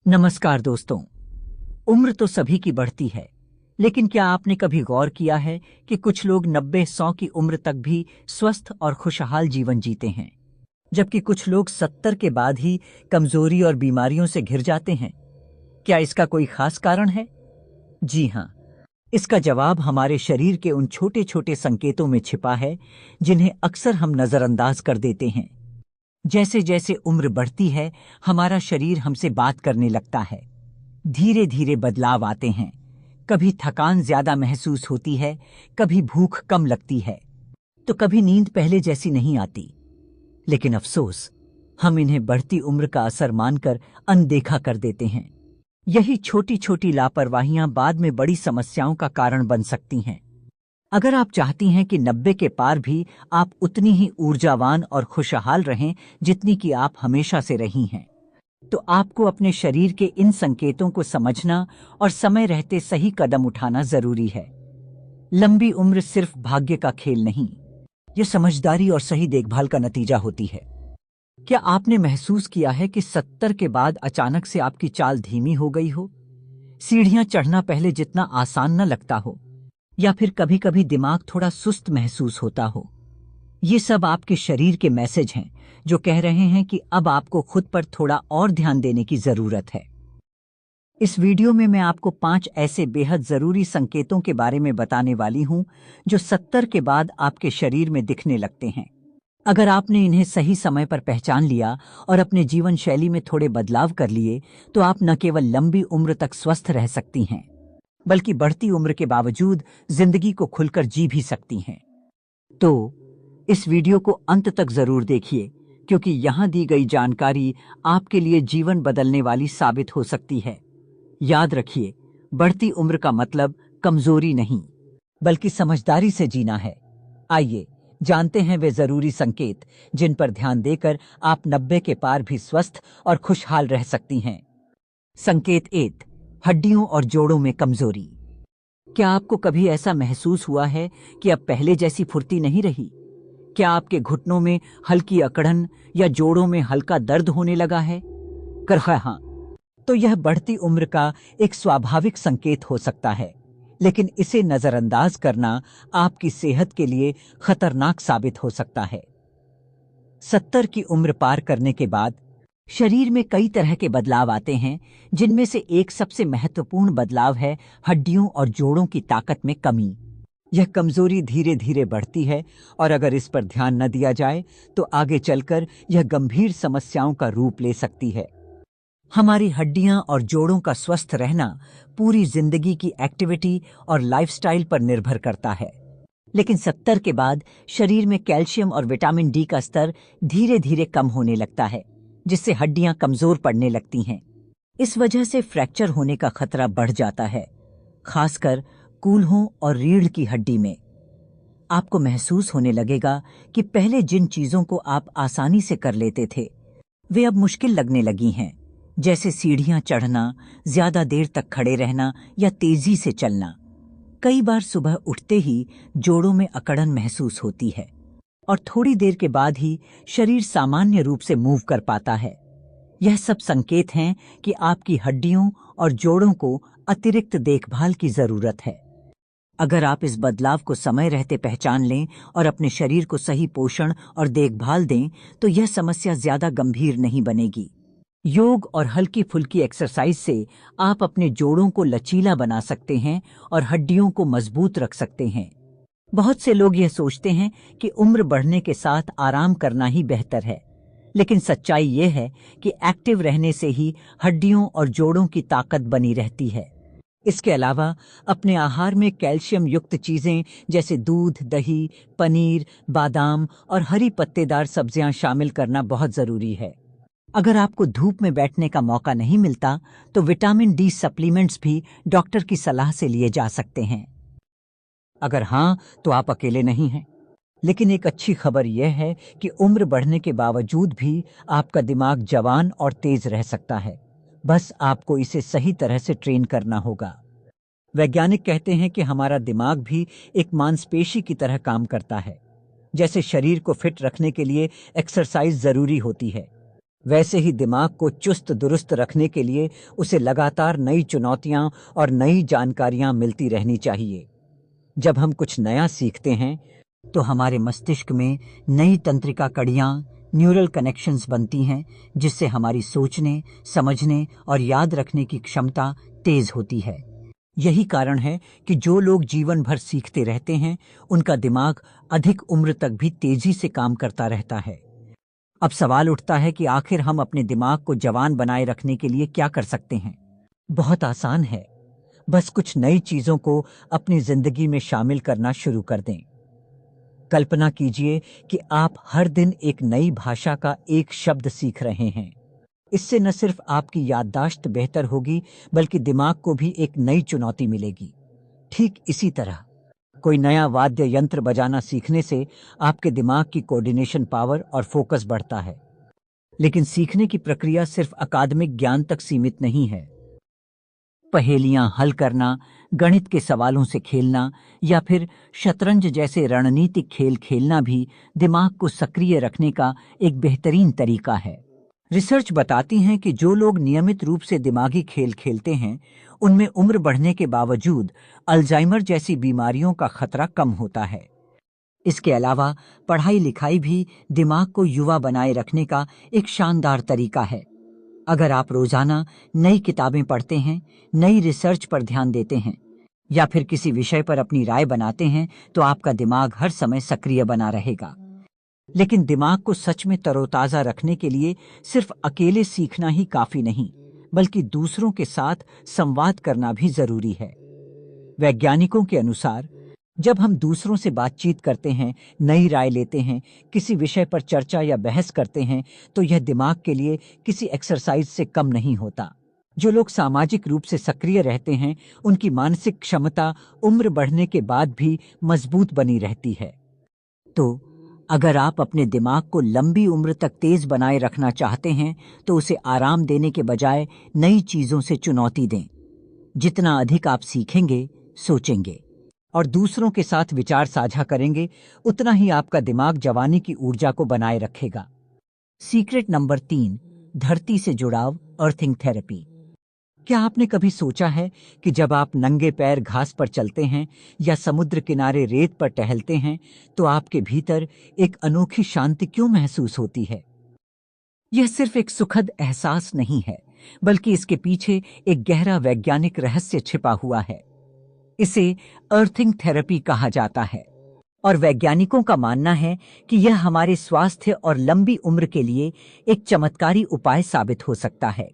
नमस्कार दोस्तों। उम्र तो सभी की बढ़ती है, लेकिन क्या आपने कभी गौर किया है कि कुछ लोग 90-100 की उम्र तक भी स्वस्थ और खुशहाल जीवन जीते हैं, जबकि कुछ लोग 70 के बाद ही कमजोरी और बीमारियों से घिर जाते हैं। क्या इसका कोई खास कारण है? जी हाँ, इसका जवाब हमारे शरीर के उन छोटे छोटे संकेतों में छिपा है जिन्हें अक्सर हम नजरअंदाज कर देते हैं। जैसे जैसे उम्र बढ़ती है, हमारा शरीर हमसे बात करने लगता है। धीरे धीरे बदलाव आते हैं। कभी थकान ज्यादा महसूस होती है, कभी भूख कम लगती है, तो कभी नींद पहले जैसी नहीं आती। लेकिन अफसोस, हम इन्हें बढ़ती उम्र का असर मानकर अनदेखा कर देते हैं। यही छोटी छोटी लापरवाहियां बाद में बड़ी समस्याओं का कारण बन सकती हैं। अगर आप चाहती हैं कि 90 के पार भी आप उतनी ही ऊर्जावान और खुशहाल रहें जितनी कि आप हमेशा से रही हैं, तो आपको अपने शरीर के इन संकेतों को समझना और समय रहते सही कदम उठाना जरूरी है। लंबी उम्र सिर्फ भाग्य का खेल नहीं, ये समझदारी और सही देखभाल का नतीजा होती है। क्या आपने महसूस किया है कि 70 के बाद अचानक से आपकी चाल धीमी हो गई हो? सीढ़ियां चढ़ना पहले जितना आसान न लगता हो, या फिर कभी कभी दिमाग थोड़ा सुस्त महसूस होता हो? ये सब आपके शरीर के मैसेज हैं जो कह रहे हैं कि अब आपको खुद पर थोड़ा और ध्यान देने की जरूरत है। इस वीडियो में मैं आपको 5 ऐसे बेहद जरूरी संकेतों के बारे में बताने वाली हूं जो 70 के बाद आपके शरीर में दिखने लगते हैं। अगर आपने इन्हें सही समय पर पहचान लिया और अपने जीवन शैली में थोड़े बदलाव कर लिए, तो आप न केवल लंबी उम्र तक स्वस्थ रह सकती हैं, बल्कि बढ़ती उम्र के बावजूद जिंदगी को खुलकर जी भी सकती हैं। तो इस वीडियो को अंत तक जरूर देखिए, क्योंकि यहाँ दी गई जानकारी आपके लिए जीवन बदलने वाली साबित हो सकती है। याद रखिए, बढ़ती उम्र का मतलब कमजोरी नहीं, बल्कि समझदारी से जीना है। आइए जानते हैं वे जरूरी संकेत जिन पर ध्यान देकर आप 90 के पार भी स्वस्थ और खुशहाल रह सकती हैं। संकेत 1, हड्डियों और जोड़ों में कमजोरी। क्या आपको कभी ऐसा महसूस हुआ है कि अब पहले जैसी फुर्ती नहीं रही? क्या आपके घुटनों में हल्की अकड़न या जोड़ों में हल्का दर्द होने लगा है? कर हाँ, तो यह बढ़ती उम्र का एक स्वाभाविक संकेत हो सकता है, लेकिन इसे नजरअंदाज करना आपकी सेहत के लिए खतरनाक साबित हो सकता है। 70 की उम्र पार करने के बाद शरीर में कई तरह के बदलाव आते हैं, जिनमें से एक सबसे महत्वपूर्ण बदलाव है हड्डियों और जोड़ों की ताकत में कमी। यह कमजोरी धीरे धीरे बढ़ती है, और अगर इस पर ध्यान न दिया जाए तो आगे चलकर यह गंभीर समस्याओं का रूप ले सकती है। हमारी हड्डियां और जोड़ों का स्वस्थ रहना पूरी जिंदगी की एक्टिविटी और लाइफस्टाइल पर निर्भर करता है, लेकिन 70 के बाद शरीर में कैल्शियम और विटामिन डी का स्तर धीरे धीरे कम होने लगता है, जिससे हड्डियां कमजोर पड़ने लगती हैं। इस वजह से फ्रैक्चर होने का खतरा बढ़ जाता है, खासकर कूल्हों और रीढ़ की हड्डी में। आपको महसूस होने लगेगा कि पहले जिन चीजों को आप आसानी से कर लेते थे, वे अब मुश्किल लगने लगी हैं, जैसे सीढ़ियां चढ़ना, ज्यादा देर तक खड़े रहना या तेजी से चलना। कई बार सुबह उठते ही जोड़ों में अकड़न महसूस होती है, और थोड़ी देर के बाद ही शरीर सामान्य रूप से मूव कर पाता है। यह सब संकेत हैं कि आपकी हड्डियों और जोड़ों को अतिरिक्त देखभाल की जरूरत है। अगर आप इस बदलाव को समय रहते पहचान लें और अपने शरीर को सही पोषण और देखभाल दें, तो यह समस्या ज्यादा गंभीर नहीं बनेगी। योग और हल्की फुल्की एक्सरसाइज से आप अपने जोड़ों को लचीला बना सकते हैं और हड्डियों को मजबूत रख सकते हैं। बहुत से लोग यह सोचते हैं कि उम्र बढ़ने के साथ आराम करना ही बेहतर है, लेकिन सच्चाई यह है कि एक्टिव रहने से ही हड्डियों और जोड़ों की ताकत बनी रहती है। इसके अलावा अपने आहार में कैल्शियम युक्त चीजें जैसे दूध, दही, पनीर, बादाम और हरी पत्तेदार सब्जियां शामिल करना बहुत जरूरी है। अगर आपको धूप में बैठने का मौका नहीं मिलता, तो विटामिन डी सप्लीमेंट्स भी डॉक्टर की सलाह से लिए जा सकते हैं। अगर हाँ, तो आप अकेले नहीं हैं। लेकिन एक अच्छी खबर यह है कि उम्र बढ़ने के बावजूद भी आपका दिमाग जवान और तेज रह सकता है। बस आपको इसे सही तरह से ट्रेन करना होगा। वैज्ञानिक कहते हैं कि हमारा दिमाग भी एक मांसपेशी की तरह काम करता है। जैसे शरीर को फिट रखने के लिए एक्सरसाइज जरूरी होती है, वैसे ही दिमाग को चुस्त दुरुस्त रखने के लिए उसे लगातार नई चुनौतियां और नई जानकारियां मिलती रहनी चाहिए। जब हम कुछ नया सीखते हैं तो हमारे मस्तिष्क में नई तंत्रिका कड़ियां, न्यूरल कनेक्शंस बनती हैं, जिससे हमारी सोचने, समझने और याद रखने की क्षमता तेज होती है। यही कारण है कि जो लोग जीवन भर सीखते रहते हैं, उनका दिमाग अधिक उम्र तक भी तेजी से काम करता रहता है। अब सवाल उठता है कि आखिर हम अपने दिमाग को जवान बनाए रखने के लिए क्या कर सकते हैं? बहुत आसान है। बस कुछ नई चीजों को अपनी जिंदगी में शामिल करना शुरू कर दें। कल्पना कीजिए कि आप हर दिन एक नई भाषा का एक शब्द सीख रहे हैं। इससे न सिर्फ आपकी याददाश्त बेहतर होगी, बल्कि दिमाग को भी एक नई चुनौती मिलेगी। ठीक इसी तरह कोई नया वाद्य यंत्र बजाना सीखने से आपके दिमाग की कोऑर्डिनेशन पावर और फोकस बढ़ता है। लेकिन सीखने की प्रक्रिया सिर्फ अकादमिक ज्ञान तक सीमित नहीं है। पहेलियां हल करना, गणित के सवालों से खेलना या फिर शतरंज जैसे रणनीतिक खेल खेलना भी दिमाग को सक्रिय रखने का एक बेहतरीन तरीका है। रिसर्च बताती है कि जो लोग नियमित रूप से दिमागी खेल खेलते हैं, उनमें उम्र बढ़ने के बावजूद अल्जाइमर जैसी बीमारियों का खतरा कम होता है। इसके अलावा पढ़ाई लिखाई भी दिमाग को युवा बनाए रखने का एक शानदार तरीका है। अगर आप रोजाना नई किताबें पढ़ते हैं, नई रिसर्च पर ध्यान देते हैं या फिर किसी विषय पर अपनी राय बनाते हैं, तो आपका दिमाग हर समय सक्रिय बना रहेगा। लेकिन दिमाग को सच में तरोताजा रखने के लिए सिर्फ अकेले सीखना ही काफी नहीं, बल्कि दूसरों के साथ संवाद करना भी जरूरी है। वैज्ञानिकों के अनुसार जब हम दूसरों से बातचीत करते हैं, नई राय लेते हैं, किसी विषय पर चर्चा या बहस करते हैं, तो यह दिमाग के लिए किसी एक्सरसाइज से कम नहीं होता। जो लोग सामाजिक रूप से सक्रिय रहते हैं, उनकी मानसिक क्षमता उम्र बढ़ने के बाद भी मजबूत बनी रहती है। तो अगर आप अपने दिमाग को लंबी उम्र तक तेज बनाए रखना चाहते हैं, तो उसे आराम देने के बजाय नई चीजों से चुनौती दें। जितना अधिक आप सीखेंगे, सोचेंगे और दूसरों के साथ विचार साझा करेंगे, उतना ही आपका दिमाग जवानी की ऊर्जा को बनाए रखेगा। सीक्रेट नंबर 3, धरती से जुड़ाव, अर्थिंग थेरेपी। क्या आपने कभी सोचा है कि जब आप नंगे पैर घास पर चलते हैं या समुद्र किनारे रेत पर टहलते हैं, तो आपके भीतर एक अनोखी शांति क्यों महसूस होती है? यह सिर्फ एक सुखद एहसास नहीं है, बल्कि इसके पीछे एक गहरा वैज्ञानिक रहस्य छिपा हुआ है। इसे अर्थिंग थेरेपी कहा जाता है और वैज्ञानिकों का मानना है कि यह हमारे स्वास्थ्य और लंबी उम्र के लिए एक चमत्कारी उपाय साबित हो सकता है।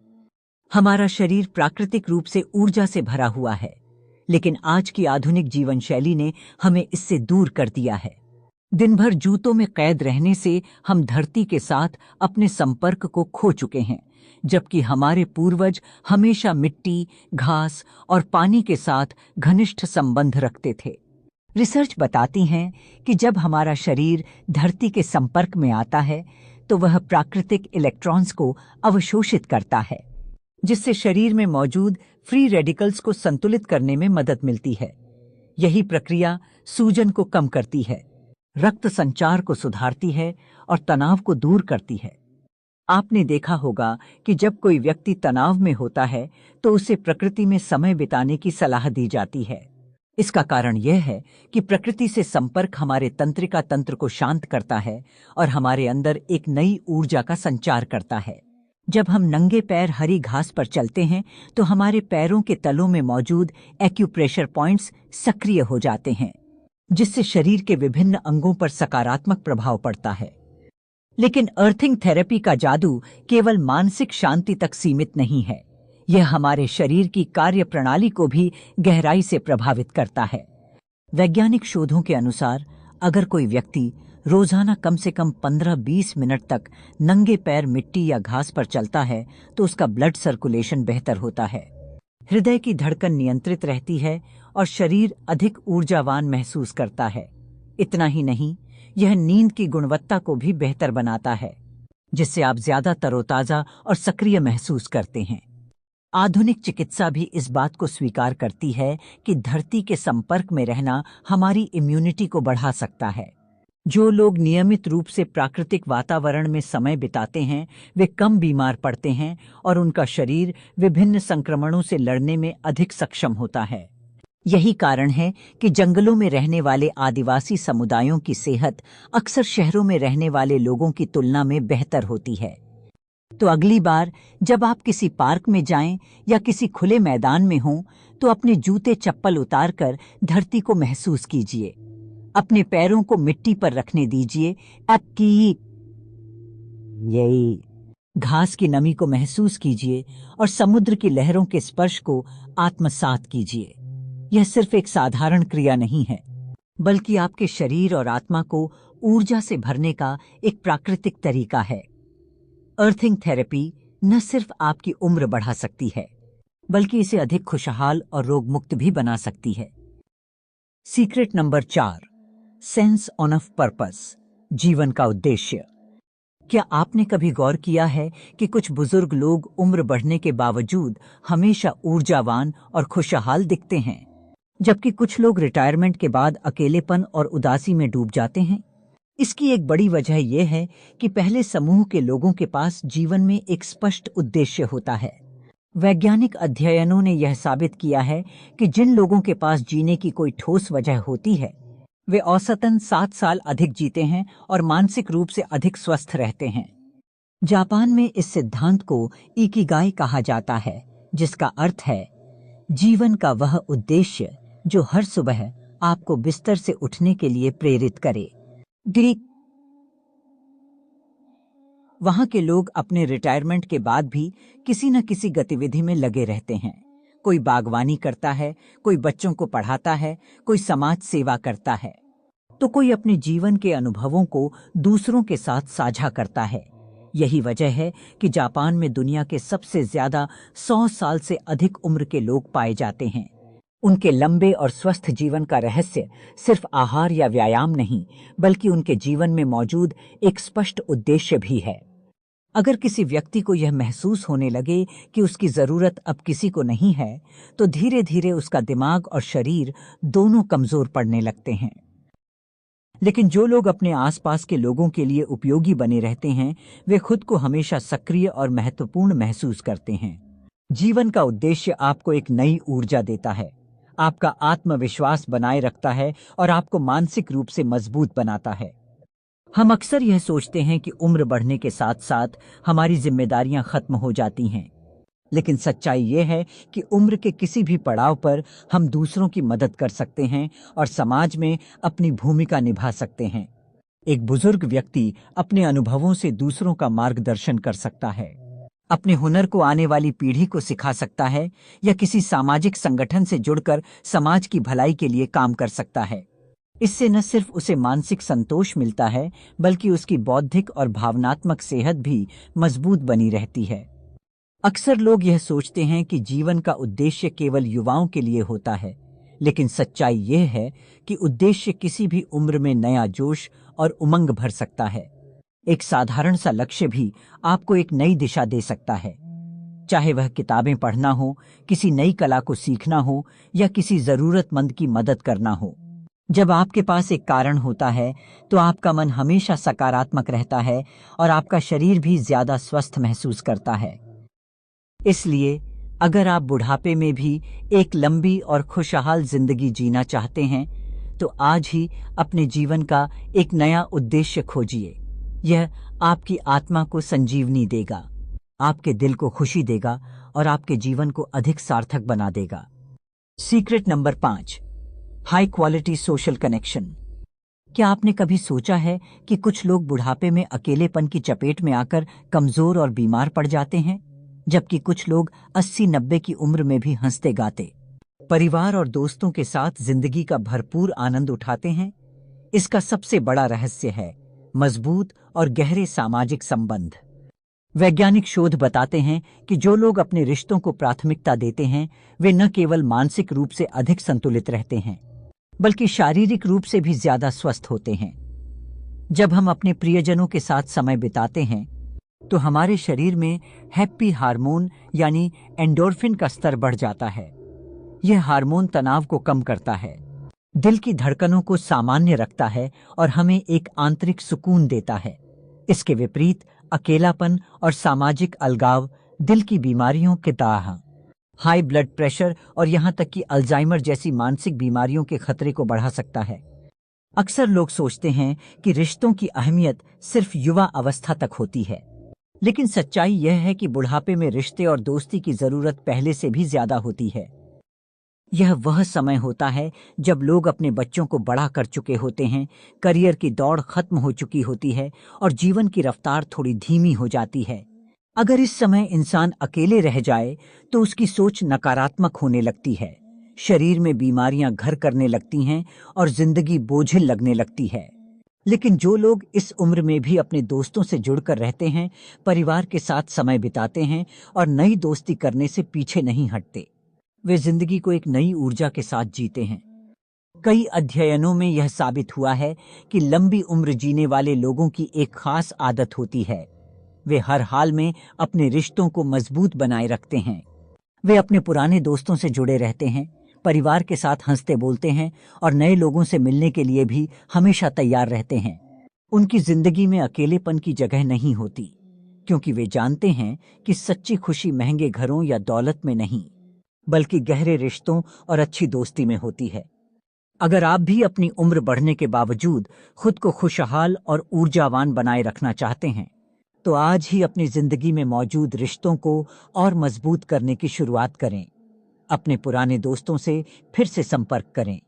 हमारा शरीर प्राकृतिक रूप से ऊर्जा से भरा हुआ है, लेकिन आज की आधुनिक जीवन शैली ने हमें इससे दूर कर दिया है। दिन भर जूतों में कैद रहने से हम धरती के साथ अपने संपर्क को खो चुके हैं, जबकि हमारे पूर्वज हमेशा मिट्टी, घास और पानी के साथ घनिष्ठ संबंध रखते थे। रिसर्च बताती है कि जब हमारा शरीर धरती के संपर्क में आता है, तो वह प्राकृतिक इलेक्ट्रॉन्स को अवशोषित करता है, जिससे शरीर में मौजूद फ्री रेडिकल्स को संतुलित करने में मदद मिलती है। यही प्रक्रिया सूजन को कम करती है, रक्त संचार को सुधारती है और तनाव को दूर करती है। आपने देखा होगा कि जब कोई व्यक्ति तनाव में होता है, तो उसे प्रकृति में समय बिताने की सलाह दी जाती है। इसका कारण यह है कि प्रकृति से संपर्क हमारे तंत्रिका तंत्र को शांत करता है और हमारे अंदर एक नई ऊर्जा का संचार करता है। जब हम नंगे पैर हरी घास पर चलते हैं, तो हमारे पैरों के तलों में मौजूद एक्यूप्रेशर पॉइंट्स सक्रिय हो जाते हैं, जिससे शरीर के विभिन्न अंगों पर सकारात्मक प्रभाव पड़ता है। लेकिन अर्थिंग थेरेपी का जादू केवल मानसिक शांति तक सीमित नहीं है। यह हमारे शरीर की कार्य प्रणाली को भी गहराई से प्रभावित करता है। वैज्ञानिक शोधों के अनुसार अगर कोई व्यक्ति रोजाना कम से कम 15-20 मिनट तक नंगे पैर मिट्टी या घास पर चलता है, तो उसका ब्लड सर्कुलेशन बेहतर होता है, हृदय की धड़कन नियंत्रित रहती है और शरीर अधिक ऊर्जावान महसूस करता है। इतना ही नहीं, यह नींद की गुणवत्ता को भी बेहतर बनाता है, जिससे आप ज्यादा तरोताजा और सक्रिय महसूस करते हैं। आधुनिक चिकित्सा भी इस बात को स्वीकार करती है कि धरती के संपर्क में रहना हमारी इम्यूनिटी को बढ़ा सकता है। जो लोग नियमित रूप से प्राकृतिक वातावरण में समय बिताते हैं वे कम बीमार पड़ते हैं और उनका शरीर विभिन्न संक्रमणों से लड़ने में अधिक सक्षम होता है। यही कारण है कि जंगलों में रहने वाले आदिवासी समुदायों की सेहत अक्सर शहरों में रहने वाले लोगों की तुलना में बेहतर होती है। तो अगली बार जब आप किसी पार्क में जाएं या किसी खुले मैदान में हों तो अपने जूते चप्पल उतारकर धरती को महसूस कीजिए। अपने पैरों को मिट्टी पर रखने दीजिए। आपकी यही घास की नमी को महसूस कीजिए और समुद्र की लहरों के स्पर्श को आत्मसात कीजिए। यह सिर्फ एक साधारण क्रिया नहीं है, बल्कि आपके शरीर और आत्मा को ऊर्जा से भरने का एक प्राकृतिक तरीका है। अर्थिंग थेरेपी न सिर्फ आपकी उम्र बढ़ा सकती है, बल्कि इसे अधिक खुशहाल और रोगमुक्त भी बना सकती है। Secret number 4, sense of purpose, जीवन का उद्देश्य। क्या आपने कभी गौर किया है कि कुछ बुजुर्ग लोग उम्र बढ़ने के बावजूद हमेशा ऊर्जावान और खुशहाल दिखते हैं, जबकि कुछ लोग रिटायरमेंट के बाद अकेलेपन और उदासी में डूब जाते हैं? इसकी एक बड़ी वजह यह है कि पहले समूह के लोगों के पास जीवन में एक स्पष्ट उद्देश्य होता है। वैज्ञानिक अध्ययनों ने यह साबित किया है कि जिन लोगों के पास जीने की कोई ठोस वजह होती है वे औसतन 7 साल अधिक जीते हैं और मानसिक रूप से अधिक स्वस्थ रहते हैं। जापान में इस सिद्धांत को इकिगाई कहा जाता है, जिसका अर्थ है जीवन का वह उद्देश्य जो हर सुबह आपको बिस्तर से उठने के लिए प्रेरित करे। वहां के लोग अपने रिटायरमेंट के बाद भी किसी न किसी गतिविधि में लगे रहते हैं। कोई बागवानी करता है, कोई बच्चों को पढ़ाता है, कोई समाज सेवा करता है, तो कोई अपने जीवन के अनुभवों को दूसरों के साथ साझा करता है। यही वजह है कि जापान में दुनिया के सबसे ज्यादा 100 साल से अधिक उम्र के लोग पाए जाते हैं। उनके लंबे और स्वस्थ जीवन का रहस्य सिर्फ आहार या व्यायाम नहीं, बल्कि उनके जीवन में मौजूद एक स्पष्ट उद्देश्य भी है। अगर किसी व्यक्ति को यह महसूस होने लगे कि उसकी जरूरत अब किसी को नहीं है, तो धीरे धीरे उसका दिमाग और शरीर दोनों कमजोर पड़ने लगते हैं। लेकिन जो लोग अपने आसपास के लोगों के लिए उपयोगी बने रहते हैं, वे खुद को हमेशा सक्रिय और महत्वपूर्ण महसूस करते हैं। जीवन का उद्देश्य आपको एक नई ऊर्जा देता है, आपका आत्मविश्वास बनाए रखता है और आपको मानसिक रूप से मजबूत बनाता है। हम अक्सर यह सोचते हैं कि उम्र बढ़ने के साथ साथ हमारी जिम्मेदारियां खत्म हो जाती हैं, लेकिन सच्चाई यह है कि उम्र के किसी भी पड़ाव पर हम दूसरों की मदद कर सकते हैं और समाज में अपनी भूमिका निभा सकते हैं। एक बुजुर्ग व्यक्ति अपने अनुभवों से दूसरों का मार्गदर्शन कर सकता है, अपने हुनर को आने वाली पीढ़ी को सिखा सकता है या किसी सामाजिक संगठन से जुड़कर समाज की भलाई के लिए काम कर सकता है। इससे न सिर्फ उसे मानसिक संतोष मिलता है, बल्कि उसकी बौद्धिक और भावनात्मक सेहत भी मजबूत बनी रहती है। अक्सर लोग यह सोचते हैं कि जीवन का उद्देश्य केवल युवाओं के लिए होता है, लेकिन सच्चाई यह है कि उद्देश्य किसी भी उम्र में नया जोश और उमंग भर सकता है। एक साधारण सा लक्ष्य भी आपको एक नई दिशा दे सकता है, चाहे वह किताबें पढ़ना हो, किसी नई कला को सीखना हो या किसी जरूरतमंद की मदद करना हो। जब आपके पास एक कारण होता है तो आपका मन हमेशा सकारात्मक रहता है और आपका शरीर भी ज्यादा स्वस्थ महसूस करता है। इसलिए अगर आप बुढ़ापे में भी एक लंबी और खुशहाल जिंदगी जीना चाहते हैं, तो आज ही अपने जीवन का एक नया उद्देश्य खोजिए। यह आपकी आत्मा को संजीवनी देगा, आपके दिल को खुशी देगा और आपके जीवन को अधिक सार्थक बना देगा। Secret number 5, high quality social connection. क्या आपने कभी सोचा है कि कुछ लोग बुढ़ापे में अकेलेपन की चपेट में आकर कमजोर और बीमार पड़ जाते हैं, जबकि कुछ लोग 80-90 की उम्र में भी हंसते गाते, परिवार और दोस्तों के साथ जिंदगी का भरपूर आनंद उठाते हैं? इसका सबसे बड़ा रहस्य है मजबूत और गहरे सामाजिक संबंध। वैज्ञानिक शोध बताते हैं कि जो लोग अपने रिश्तों को प्राथमिकता देते हैं, वे न केवल मानसिक रूप से अधिक संतुलित रहते हैं, बल्कि शारीरिक रूप से भी ज्यादा स्वस्थ होते हैं। जब हम अपने प्रियजनों के साथ समय बिताते हैं, तो हमारे शरीर में हैप्पी हार्मोन यानी एंडोर्फिन का स्तर बढ़ जाता है। यह हार्मोन तनाव को कम करता है, दिल की धड़कनों को सामान्य रखता है और हमें एक आंतरिक सुकून देता है। इसके विपरीत अकेलापन और सामाजिक अलगाव दिल की बीमारियों के दाह, हाई ब्लड प्रेशर और यहाँ तक कि अल्जाइमर जैसी मानसिक बीमारियों के खतरे को बढ़ा सकता है। अक्सर लोग सोचते हैं कि रिश्तों की अहमियत सिर्फ युवा अवस्था तक होती है, लेकिन सच्चाई यह है कि बुढ़ापे में रिश्ते और दोस्ती की जरूरत पहले से भी ज्यादा होती है। यह वह समय होता है जब लोग अपने बच्चों को बड़ा कर चुके होते हैं, करियर की दौड़ खत्म हो चुकी होती है और जीवन की रफ्तार थोड़ी धीमी हो जाती है। अगर इस समय इंसान अकेले रह जाए तो उसकी सोच नकारात्मक होने लगती है, शरीर में बीमारियां घर करने लगती हैं और जिंदगी बोझिल लगने लगती है। लेकिन जो लोग इस उम्र में भी अपने दोस्तों से जुड़कर रहते हैं, परिवार के साथ समय बिताते हैं और नई दोस्ती करने से पीछे नहीं हटते, वे जिंदगी को एक नई ऊर्जा के साथ जीते हैं। कई अध्ययनों में यह साबित हुआ है कि लंबी उम्र जीने वाले लोगों की एक खास आदत होती है, वे हर हाल में अपने रिश्तों को मजबूत बनाए रखते हैं। वे अपने पुराने दोस्तों से जुड़े रहते हैं, परिवार के साथ हंसते बोलते हैं और नए लोगों से मिलने के लिए भी हमेशा तैयार रहते हैं। उनकी जिंदगी में अकेलेपन की जगह नहीं होती, क्योंकि वे जानते हैं कि सच्ची खुशी महंगे घरों या दौलत में नहीं, बल्कि गहरे रिश्तों और अच्छी दोस्ती में होती है। अगर आप भी अपनी उम्र बढ़ने के बावजूद खुद को खुशहाल और ऊर्जावान बनाए रखना चाहते हैं, तो आज ही अपनी जिंदगी में मौजूद रिश्तों को और मजबूत करने की शुरुआत करें। अपने पुराने दोस्तों से फिर से संपर्क करें,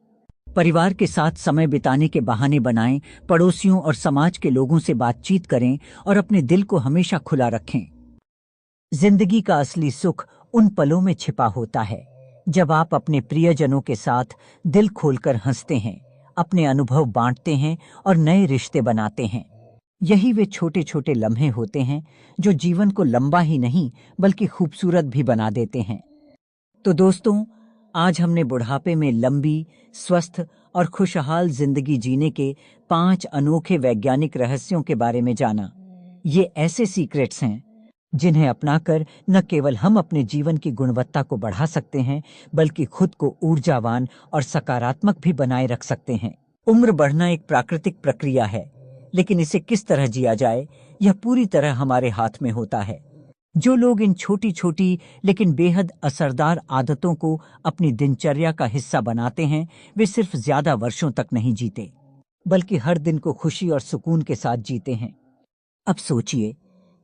परिवार के साथ समय बिताने के बहाने बनाएं, पड़ोसियों और समाज के लोगों से बातचीत करें और अपने दिल को हमेशा खुला रखें। जिंदगी का असली सुख उन पलों में छिपा होता है जब आप अपने प्रियजनों के साथ दिल खोलकर हंसते हैं, अपने अनुभव बांटते हैं और नए रिश्ते बनाते हैं। यही वे छोटे छोटे लम्हे होते हैं जो जीवन को लंबा ही नहीं बल्कि खूबसूरत भी बना देते हैं। तो दोस्तों, आज हमने बुढ़ापे में लंबी, स्वस्थ और खुशहाल जिंदगी जीने के 5 अनोखे वैज्ञानिक रहस्यों के बारे में जाना। ये ऐसे सीक्रेट्स हैं जिन्हें अपनाकर न केवल हम अपने जीवन की गुणवत्ता को बढ़ा सकते हैं, बल्कि खुद को ऊर्जावान और सकारात्मक भी बनाए रख सकते हैं। उम्र बढ़ना एक प्राकृतिक प्रक्रिया है, लेकिन इसे किस तरह जिया जाए, यह पूरी तरह हमारे हाथ में होता है। जो लोग इन छोटी छोटी लेकिन बेहद असरदार आदतों को अपनी दिनचर्या का हिस्सा बनाते हैं, वे सिर्फ ज्यादा वर्षों तक नहीं जीते, बल्कि हर दिन को खुशी और सुकून के साथ जीते हैं। अब सोचिए,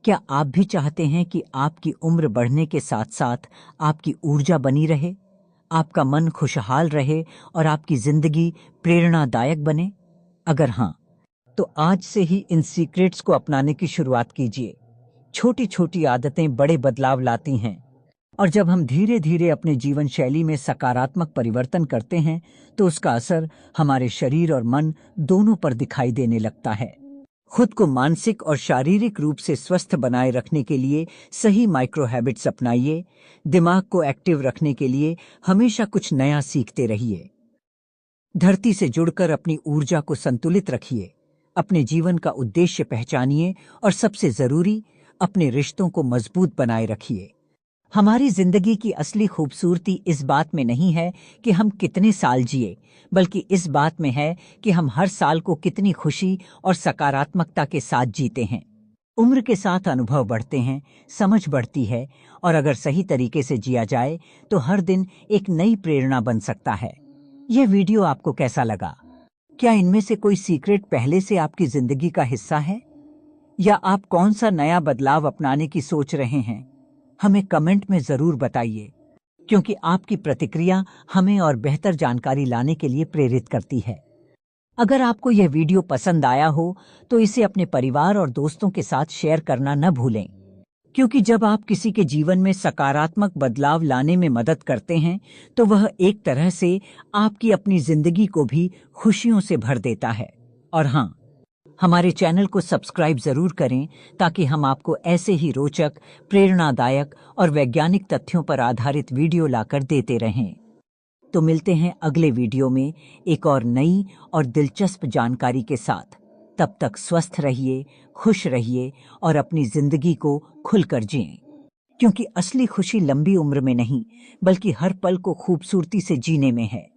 क्या आप भी चाहते हैं कि आपकी उम्र बढ़ने के साथ साथ आपकी ऊर्जा बनी रहे, आपका मन खुशहाल रहे और आपकी जिंदगी प्रेरणादायक बने? अगर हाँ, तो आज से ही इन सीक्रेट्स को अपनाने की शुरुआत कीजिए। छोटी छोटी आदतें बड़े बदलाव लाती हैं, और जब हम धीरे धीरे अपने जीवन शैली में सकारात्मक परिवर्तन करते हैं, तो उसका असर हमारे शरीर और मन दोनों पर दिखाई देने लगता है। खुद को मानसिक और शारीरिक रूप से स्वस्थ बनाए रखने के लिए सही माइक्रो हैबिट्स अपनाइए। दिमाग को एक्टिव रखने के लिए हमेशा कुछ नया सीखते रहिए। धरती से जुड़कर अपनी ऊर्जा को संतुलित रखिए, अपने जीवन का उद्देश्य पहचानिए और सबसे जरूरी, अपने रिश्तों को मजबूत बनाए रखिए। हमारी जिंदगी की असली खूबसूरती इस बात में नहीं है कि हम कितने साल जिए, बल्कि इस बात में है कि हम हर साल को कितनी खुशी और सकारात्मकता के साथ जीते हैं। उम्र के साथ अनुभव बढ़ते हैं, समझ बढ़ती है, और अगर सही तरीके से जिया जाए तो हर दिन एक नई प्रेरणा बन सकता है। यह वीडियो आपको कैसा लगा? क्या इनमें से कोई सीक्रेट पहले से आपकी जिंदगी का हिस्सा है, या आप कौन सा नया बदलाव अपनाने की सोच रहे हैं? हमें कमेंट में जरूर बताइए, क्योंकि आपकी प्रतिक्रिया हमें और बेहतर जानकारी लाने के लिए प्रेरित करती है। अगर आपको यह वीडियो पसंद आया हो तो इसे अपने परिवार और दोस्तों के साथ शेयर करना न भूलें, क्योंकि जब आप किसी के जीवन में सकारात्मक बदलाव लाने में मदद करते हैं, तो वह एक तरह से आपकी अपनी जिंदगी को भी खुशियों से भर देता है। और हाँ, हमारे चैनल को सब्सक्राइब जरूर करें, ताकि हम आपको ऐसे ही रोचक, प्रेरणादायक और वैज्ञानिक तथ्यों पर आधारित वीडियो लाकर देते रहें। तो मिलते हैं अगले वीडियो में एक और नई और दिलचस्प जानकारी के साथ। तब तक स्वस्थ रहिए, खुश रहिए और अपनी जिंदगी को खुलकर जिएं, क्योंकि असली खुशी लंबी उम्र में नहीं, बल्कि हर पल को खूबसूरती से जीने में है।